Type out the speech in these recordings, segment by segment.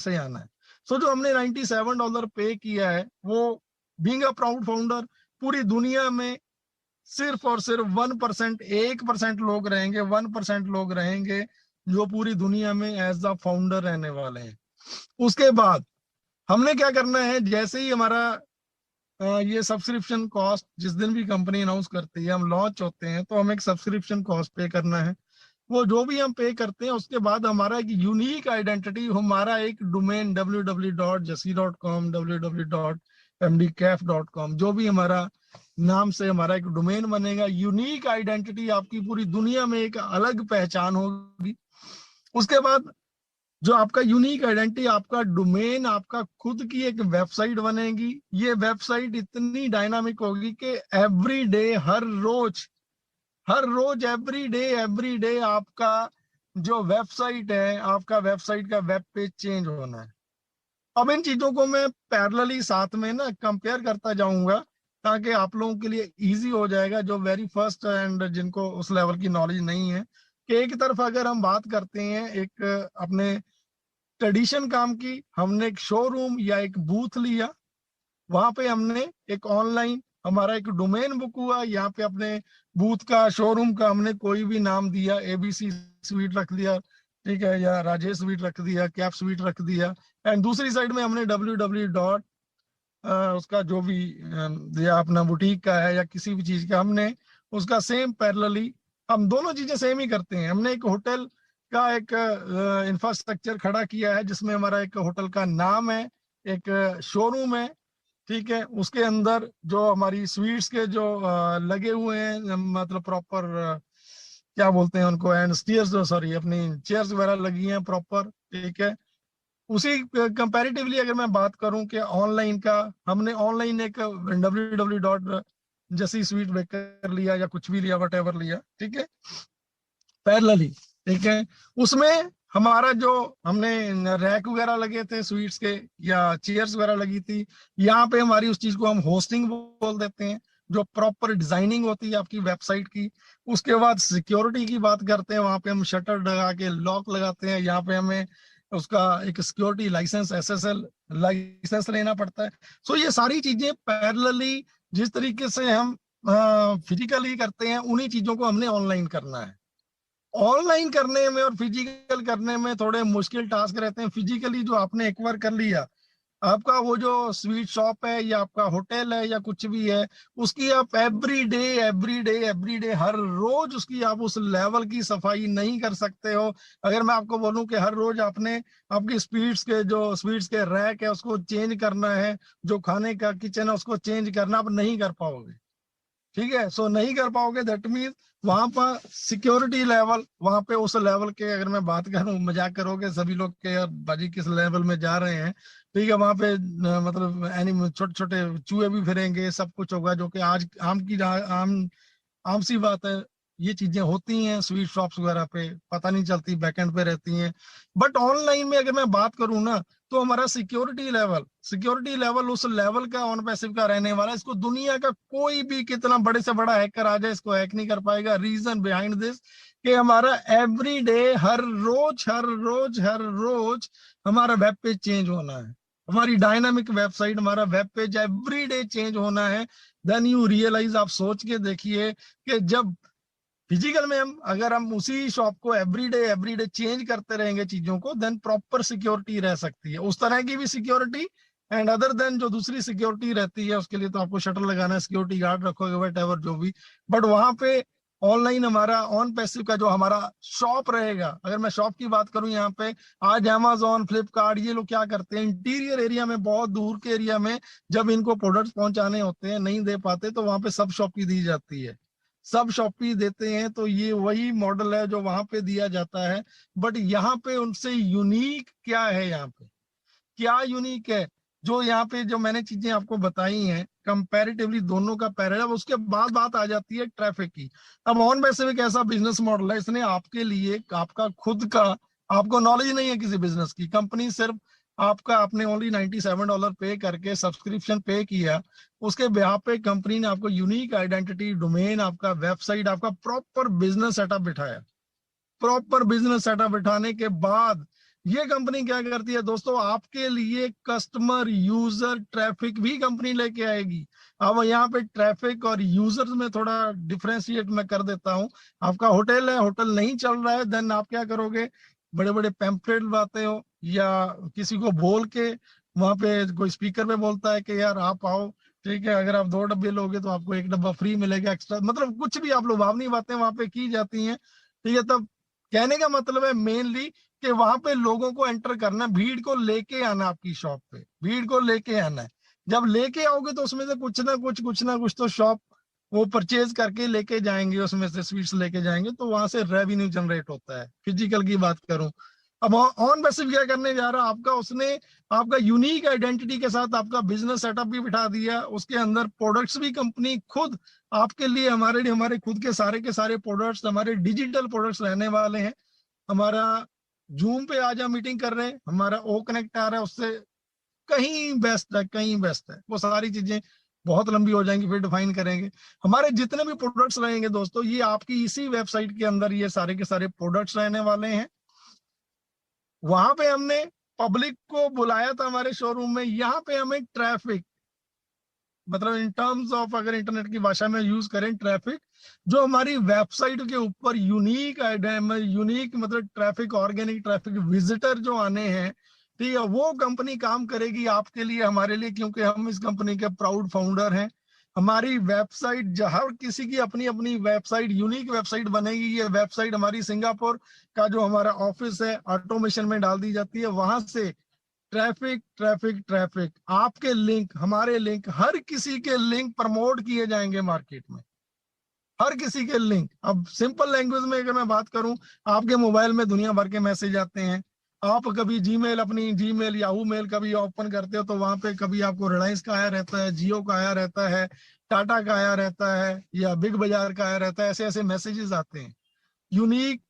से आना है। सो जो हमने $97 पे किया है वो बीइंग अ प्राउड फाउंडर, पूरी दुनिया में सिर्फ और सिर्फ 1%, 1% लोग रहेंगे, 1% लोग रहेंगे जो पूरी दुनिया में एज अ फाउंडर रहने वाले हैं। उसके बाद हमने क्या करना है, जैसे ही हमारा ये सब्सक्रिप्शन कॉस्ट, जिस दिन भी कंपनी अनाउंस करती है, हम लॉन्च होते हैं, तो हमें एक सब्सक्रिप्शन कॉस्ट पे करना है। वो जो भी हम पे करते हैं उसके बाद हमारा एक यूनिक आइडेंटिटी, हमारा एक डोमेन www.jesse.com, www.mdcaf.com, जो भी हमारा नाम से हमारा एक डोमेन बनेगा, यूनिक आइडेंटिटी, आपकी पूरी दुनिया में एक अलग पहचान होगी। उसके बाद जो आपका यूनिक आइडेंटिटी, आपका डोमेन, आपका खुद की एक वेबसाइट बनेगी। ये वेबसाइट इतनी डायनामिक होगी कि एवरी डे, हर रोज एवरी डे आपका जो वेबसाइट है, आपका वेबसाइट का वेब पेज चेंज होना है। अब इन चीजों को मैं पैरेलली साथ में ना कंपेयर करता जाऊंगा, ताकि आप लोगों के लिए इजी हो जाएगा, जो वेरी फर्स्ट एंड जिनको उस लेवल की नॉलेज नहीं है। कि एक तरफ अगर हम बात करते हैं एक अपने ट्रेडिशन काम की, हमने एक शोरूम या एक बूथ लिया, वहां पे हमने एक ऑनलाइन हमारा एक डोमेन बुक हुआ, यहाँ पे अपने बूथ का, शोरूम का हमने कोई भी नाम दिया, ABC स्वीट रख दिया, ठीक है, या राजेश स्वीट रख दिया, कैप स्वीट रख दिया। एंड दूसरी साइड में हमने www. उसका जो भी या अपना बुटीक का है या किसी भी चीज का, हमने उसका सेम पैरेलली, हम दोनों चीजें सेम ही करते हैं। हमने एक होटल का एक इंफ्रास्ट्रक्चर खड़ा किया है, जिसमें हमारा एक होटल का नाम है, एक शोरूम है, ठीक है, उसके अंदर जो हमारी स्वीट्स के जो लगे हुए हैं, मतलब प्रॉपर क्या बोलते हैं उनको, एंड स्टीयर्स, सॉरी, अपनी चेयर्स वगैरह लगी हैं प्रॉपर, ठीक है। उसी कंपैरेटिवली अगर मैं बात करूं कि ऑनलाइन का, हमने ऑनलाइन एक www.jesse स्वीट बेकर लिया या कुछ भी लिया, वट एवर लिया, ठीक है, पैरेलली, ठीक है। उसमें हमारा जो हमने रैक वगैरह लगे थे स्वीट्स के या चेयर्स वगैरह लगी थी, यहाँ पे हमारी उस चीज को हम होस्टिंग बोल देते हैं, जो प्रॉपर डिजाइनिंग होती है आपकी वेबसाइट की। उसके बाद सिक्योरिटी की बात करते हैं, वहां पे हम शटर लगा के लॉक लगाते हैं, यहाँ पे हमें उसका एक सिक्योरिटी लाइसेंस, SSL लाइसेंस लेना पड़ता है। सो ये सारी चीजें पैरेलली जिस तरीके से हम फिजिकली करते हैं, उन्हीं चीजों को हमने ऑनलाइन करना है। ऑनलाइन करने में और फिजिकल करने में थोड़े मुश्किल टास्क रहते हैं। फिजिकली जो आपने एक बार कर लिया, आपका वो जो स्वीट शॉप है या आपका होटल है या कुछ भी है, उसकी आप एवरी डे हर रोज उसकी आप उस लेवल की सफाई नहीं कर सकते हो। अगर मैं आपको बोलूं कि हर रोज आपने आपकी स्वीट्स के रैक है उसको चेंज करना है, जो खाने का किचन है उसको चेंज करना, आप नहीं कर पाओगे, ठीक है। सो नहीं कर पाओगे, दैट मीन वहां पर सिक्योरिटी लेवल, वहां पे उस लेवल के, अगर मैं बात करूं, मजाक करोगे सभी लोग के यार बाजी किस लेवल में जा रहे हैं, ठीक है। वहां पे मतलब एनिमल, छोटे छोटे चूहे भी फिरेंगे, सब कुछ होगा, जो कि आज आम सी बात है। ये चीजें होती हैं स्वीट शॉप्स वगैरह पे, पता नहीं चलती, बैकएंड पे रहती हैं। बट ऑनलाइन में अगर मैं बात करूं ना, तो हमारा सिक्योरिटी लेवल उस लेवल का ऑन पैसिव का रहने वाला है। इसको दुनिया का कोई भी कितना बड़े से बड़ा हैकर आ जाए, इसको हैक नहीं कर पाएगा। रीजन बिहाइंड दिस कि हमारा एवरी डे, हर रोज हमारा वेब पेज चेंज होना है, हमारी डायनामिक वेबसाइट, हमारा web page every day change होना है। देन यू रियलाइज, आप सोच के देखिए कि जब फिजिकल में अगर हम उसी शॉप को एवरी डे चेंज करते रहेंगे चीजों को, देन प्रॉपर सिक्योरिटी रह सकती है, उस तरह की भी सिक्योरिटी। एंड अदर देन जो दूसरी सिक्योरिटी रहती है, उसके लिए तो आपको शटर लगाना है, सिक्योरिटी गार्ड रखोगे, वट एवर जो भी। बट वहां पे ऑनलाइन हमारा ऑन पैसिव का जो हमारा शॉप रहेगा, अगर मैं शॉप की बात करूं, यहाँ पे आज Amazon, फ्लिपकार्ट, ये लोग क्या करते हैं, इंटीरियर एरिया में, बहुत दूर के एरिया में जब इनको प्रोडक्ट्स पहुंचाने होते हैं, नहीं दे पाते, तो वहां पे सब शॉपी दी जाती है, सब शॉपी देते हैं। तो ये वही मॉडल है जो वहां पे दिया जाता है। बट यहाँ पे उनसे यूनिक क्या है, यहाँ पे क्या यूनिक है, जो यहाँ पे जो मैंने चीजें आपको बताई हैं कंपैरेटिवली दोनों का पैरेलल। अब उसके बाद बात आ जाती है ट्रैफिक की। अब ऑन पैसिव एक ऐसा बिजनेस मॉडल है, इसने आपके लिए आपका खुद का, आपको नॉलेज नहीं है किसी बिजनेस की, कंपनी सिर्फ आपका, आपने ओनली $97 पे करके सब्सक्रिप्शन पे किया, उसके ब्याह पे कंपनी ने आपको यूनिक आइडेंटिटी, डोमेन, आपका वेबसाइट, आपका प्रॉपर बिजनेस सेटअप बिठाया। प्रॉपर बिजनेस सेटअप बिठाने के बाद ये कंपनी क्या करती है दोस्तों, आपके लिए कस्टमर यूजर ट्रैफिक भी कंपनी लेके आएगी। अब यहाँ पे ट्रैफिक और यूजर्स में थोड़ा डिफरेंशिएट मैं कर देता हूँ। आपका होटल है, होटल नहीं चल रहा है, देन आप क्या करोगे, बड़े बड़े पैम्पलेट लाते हो या किसी को बोल के वहां पे कोई स्पीकर पे बोलता है कि यार आप आओ, ठीक है, अगर आप 2 डब्बे लोगे तो आपको 1 डब्बा फ्री मिलेगा एक्स्ट्रा, मतलब कुछ भी आप लुभावनी बातें वहां पे की जाती हैं। ठीक है, तब कहने का मतलब है मेनली कि वहां पे लोगों को एंटर करना, भीड़ को लेके आना, आपकी शॉप पे भीड़ को लेके आना है। जब लेके आओगे तो उसमें से कुछ ना कुछ तो शॉप वो परचेज करके लेके जाएंगे, उसमें से स्वीट्स लेके जाएंगे, तो वहां से रेवेन्यू जनरेट होता है। फिजिकल की बात करूं, अब ऑन बेसिस क्या करने जा रहा है आपका, उसने आपका यूनिक आइडेंटिटी के साथ आपका बिजनेस सेटअप भी बिठा दिया, उसके अंदर प्रोडक्ट्स भी कंपनी खुद आपके लिए, हमारे लिए, हमारे खुद के सारे प्रोडक्ट्स हमारे डिजिटल प्रोडक्ट्स रहने वाले हैं। हमारा जूम पे आज हम मीटिंग कर रहे हैं, हमारा ओ कनेक्ट आ रहा है, उससे कहीं बेस्ट है, कहीं बेस्ट है। वो सारी चीजें बहुत लंबी हो जाएंगी, फिर डिफाइन करेंगे। हमारे जितने भी प्रोडक्ट्स रहेंगे दोस्तों, ये आपकी इसी वेबसाइट के अंदर ये सारे के सारे प्रोडक्ट्स रहने वाले हैं। वहां पे हमने पब्लिक को बुलाया था हमारे शोरूम में, यहाँ पे हमें ट्रैफिक, मतलब इन टर्म्स ऑफ अगर इंटरनेट की भाषा में यूज करें, ट्रैफिक जो हमारी वेबसाइट के ऊपर यूनिक मतलब ट्रैफिक, ऑर्गेनिक ट्रैफिक, विजिटर जो आने हैं, ठीक है, वो कंपनी काम करेगी आपके लिए, हमारे लिए, क्योंकि हम इस कंपनी के प्राउड फाउंडर हैं। हमारी वेबसाइट, हर किसी की अपनी अपनी वेबसाइट, यूनिक वेबसाइट बनेगी। ये वेबसाइट हमारी सिंगापुर का जो हमारा ऑफिस है, ऑटोमेशन में डाल दी जाती है। वहां से ट्रैफिक ट्रैफिक ट्रैफिक, आपके लिंक, हमारे लिंक, हर किसी के लिंक प्रमोट किए जाएंगे मार्केट में, हर किसी के लिंक। अब सिंपल लैंग्वेज में अगर मैं बात करूं, आपके मोबाइल में दुनिया भर के मैसेज आते हैं। आप कभी जीमेल, अपनी जीमेल याहू मेल कभी ओपन करते हो तो वहां पे कभी आपको रिलायंस का आया रहता है, जियो का आया रहता है, टाटा का आया रहता है, या बिग बाजार का आया रहता है। ऐसे ऐसे मैसेजेस आते हैं, यूनिक,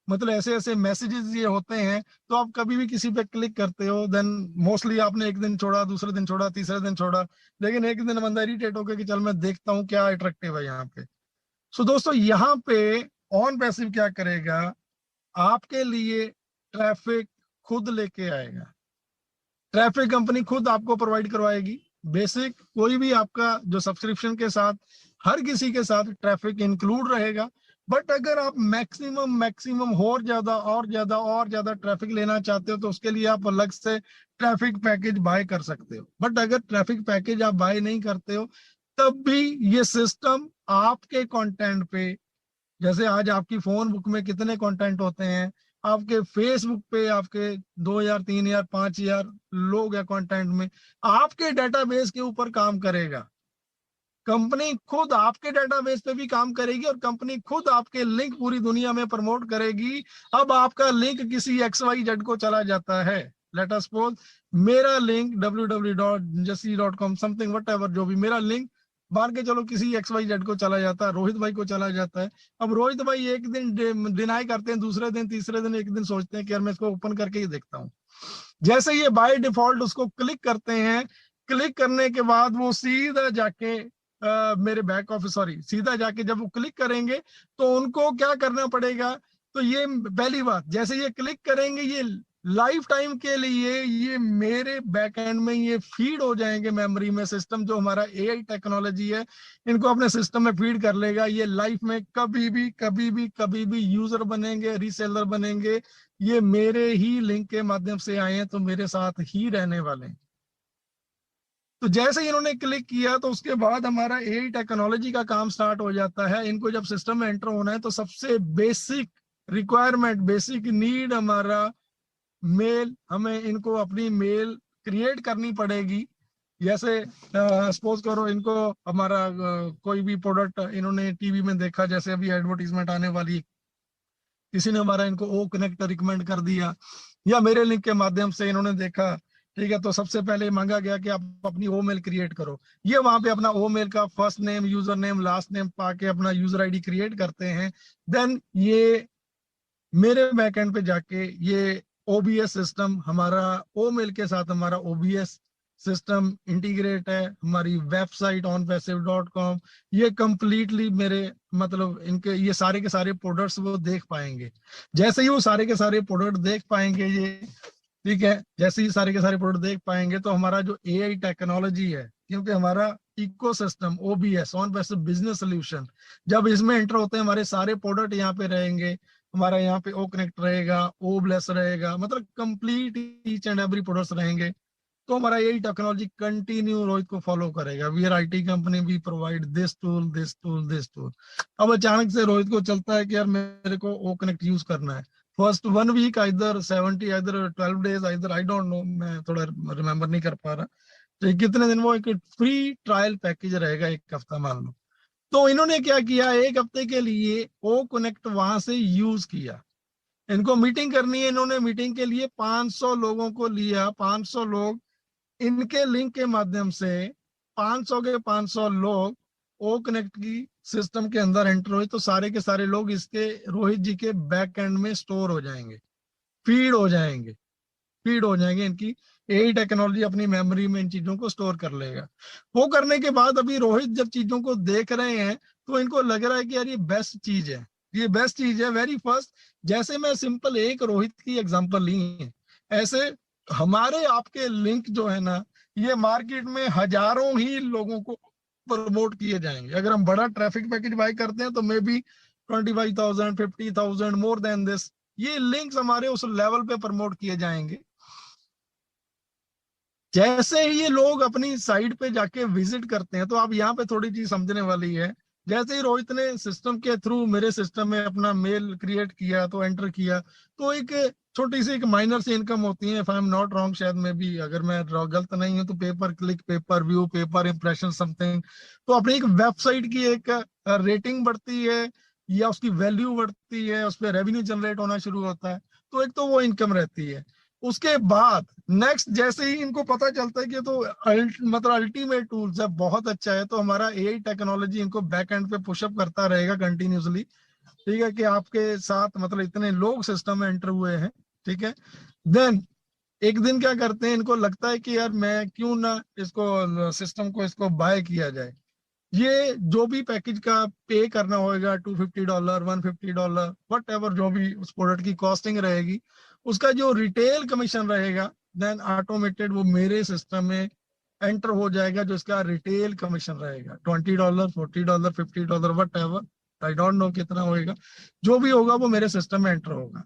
मतलब ऐसे ऐसे मैसेजेस ये होते हैं। तो आप कभी भी किसी पे क्लिक करते हो, देन मोस्टली आपने एक दिन छोड़ा, दूसरे दिन छोड़ा, तीसरे दिन छोड़ा, लेकिन एक दिन बंदा इरिटेट होकर कि चल मैं देखता हूँ क्या अट्रैक्टिव है यहाँ पे। सो दोस्तों, यहाँ पे ऑन पैसिव क्या करेगा, आपके लिए ट्रैफिक खुद लेके आएगा। ट्रैफिक कंपनी खुद आपको प्रोवाइड करवाएगी। बेसिक कोई भी आपका जो सब्सक्रिप्शन के साथ, हर किसी के साथ ट्रैफिक इंक्लूड रहेगा। बट अगर आप मैक्सिमम और ज्यादा ट्रैफिक लेना चाहते हो तो उसके लिए आप अलग से ट्रैफिक पैकेज बाय कर सकते हो। बट अगर ट्रैफिक पैकेज आप बाय नहीं करते हो, तब भी ये सिस्टम आपके कंटेंट पे, जैसे आज आपकी फोन बुक में कितने कंटेंट होते हैं, आपके फेसबुक पे आपके 2,000 3,000 5,000 लोग हैं कंटेंट में, आपके डेटाबेस के ऊपर काम करेगा। कंपनी खुद आपके डेटाबेस पे भी काम करेगी और कंपनी खुद आपके लिंक पूरी दुनिया में प्रमोट करेगी। अब आपका लिंक किसी XYZ को चला जाता है, लेट अस सपोज मेरा link www.jesse.com something what ever, जो भी मेरा लिंक मान के चलो किसी XYZ को चला जाता है, रोहित भाई को चला जाता है। अब रोहित भाई एक दिन डिनाई करते हैं, दूसरे दिन, तीसरे दिन, एक दिन सोचते हैं कि यार मैं इसको ओपन करके ही देखता हूँ। जैसे ये बाय डिफॉल्ट उसको क्लिक करते हैं, क्लिक करने के बाद वो सीधा जाके मेरे बैक ऑफिस, सॉरी, सीधा जाके जब वो क्लिक करेंगे तो उनको क्या करना पड़ेगा। तो ये पहली बात, जैसे ये क्लिक करेंगे, ये लाइफ टाइम के लिए ये मेरे बैक एंड में ये फीड हो जाएंगे मेमोरी में। सिस्टम जो हमारा AI टेक्नोलॉजी है, इनको अपने सिस्टम में फीड कर लेगा। ये लाइफ में कभी भी यूजर बनेंगे, रीसेलर बनेंगे, ये मेरे ही लिंक के माध्यम से आए हैं तो मेरे साथ ही रहने वाले हैं। तो जैसे ही इन्होंने क्लिक किया तो उसके बाद हमारा AI टेक्नोलॉजी का काम स्टार्ट हो जाता है। इनको जब सिस्टम में एंटर होना है तो सबसे बेसिक रिक्वायरमेंट, बेसिक नीड हमारा मेल, हमें इनको अपनी मेल क्रिएट करनी पड़ेगी। जैसे सपोज करो इनको हमारा कोई भी प्रोडक्ट इन्होंने टीवी में देखा, जैसे अभी एडवर्टीजमेंट आने वाली है, किसी ने हमारा इनको ओ कनेक्ट रिकमेंड कर दिया या मेरे लिंक के माध्यम से इन्होंने देखा, ठीक है, तो सबसे पहले मांगा गया कि आप अपनी ओ मेल क्रिएट करो। ये वहां पे अपना ओ मेल का first name, user name, last name पाके अपना यूजर आईडी क्रिएट करते हैं। देन ये मेरे बैकएंड पे जाके ये OBS सिस्टम हमारा ओ मेल के साथ हमारा OBS सिस्टम इंटीग्रेट है, हमारी वेबसाइट onpassive.com, ये कंप्लीटली मेरे मतलब इनके ये सारे के सारे प्रोडक्ट्स वो देख पाएंगे। जैसे ही वो सारे के सारे प्रोडक्ट देख पाएंगे ये, ठीक है, जैसे ही सारे के सारे प्रोडक्ट देख पाएंगे तो हमारा जो एआई टेक्नोलॉजी है, क्योंकि हमारा ecosystem OBS on passive business solution, जब इसमें एंटर होते हैं हमारे सारे प्रोडक्ट यहाँ पे रहेंगे, हमारा यहाँ पे ओ कनेक्ट रहेगा, ओ ब्लेस रहेगा, मतलब complete each and every products रहेंगे। तो हमारा यही टेक्नोलॉजी कंटिन्यू रोहित को फॉलो करेगा। We are IT company, we provide this tool this tool this tool. अब अचानक से रोहित को चलता है कि यार मेरे को ओ कनेक्ट यूज करना है। First 1 week, either 70, either 12 days, either I don't know, मैं थोड़ा रिमेम्बर नहीं कर पा रहा, तो कितने दिन वो एक फ्री ट्रायल पैकेज रहेगा, 1 हफ्ता मान लो। तो इन्होंने क्या किया, 1 हफ्ते के लिए ओ कनेक्ट वहां से यूज किया। इनको मीटिंग करनी है, इन्होंने मीटिंग के लिए 500 लोगों को लिया। 500 लोग, इनके लिंक के माध्यम से 500 के 500 लोग ओ कनेक्ट की सिस्टम के अंदर एंटर हुए, तो सारे के सारे लोग इसके रोहित जी के बैक एंड में स्टोर हो जाएंगे, फीड हो जाएंगे, फीड हो जाएंगे। इनकी यही टेक्नोलॉजी अपनी मेमोरी में इन चीजों को स्टोर कर लेगा। वो करने के बाद अभी रोहित जब चीजों को देख रहे हैं तो इनको लग रहा है कि यार ये बेस्ट चीज है, ये बेस्ट चीज है। वेरी फर्स्ट, जैसे मैं सिंपल एक रोहित की एग्जांपल ली है, ऐसे हमारे आपके लिंक जो है ना, ये मार्केट में हजारों ही लोगों को प्रमोट किए जाएंगे। अगर हम बड़ा ट्रैफिक पैकेज बाय करते हैं तो may be 25,000 50,000 more than this, ये लिंक्स हमारे उस लेवल पे प्रमोट किए जाएंगे। जैसे ही ये लोग अपनी साइट पे जाके विजिट करते हैं, तो आप यहाँ पे थोड़ी चीज समझने वाली है। जैसे ही रोहित ने सिस्टम के थ्रू मेरे सिस्टम में अपना मेल क्रिएट किया, तो एंटर किया, तो एक छोटी सी एक माइनर सी इनकम होती है, if I am not wrong, शायद में भी अगर मैं गलत नहीं हूं तो paper click, pay per view, paper impression something. तो अपनी एक वेबसाइट की एक रेटिंग बढ़ती है या उसकी वैल्यू बढ़ती है, उस पर रेवेन्यू जनरेट होना शुरू होता है। तो एक तो वो इनकम रहती है। उसके बाद नेक्स्ट, जैसे ही इनको पता चलता है कि तो मतलब अल्टीमेट टूल्स है, बहुत अच्छा है, तो हमारा एआई टेक्नोलॉजी इनको बैक एंड पे पुशअप करता रहेगा कंटिन्यूसली। ठीक है, कि आपके साथ मतलब इतने लोग सिस्टम में एंटर हुए हैं, ठीक है। देन एक दिन क्या करते हैं, इनको लगता है कि यार मैं क्यों ना इसको सिस्टम को इसको बाय किया जाए। ये जो भी पैकेज का पे करना होगा, $250 $150 वट एवर, जो भी उस प्रोडक्ट की कॉस्टिंग रहेगी, उसका जो रिटेल कमीशन रहेगा, देन ऑटोमेटेड वो मेरे सिस्टम में एंटर हो जाएगा, जो इसका रिटेल कमीशन रहेगा $20 $40 $50 what ever, I don't no कितना होएगा, जो भी होगा वो मेरे सिस्टम में एंटर होगा।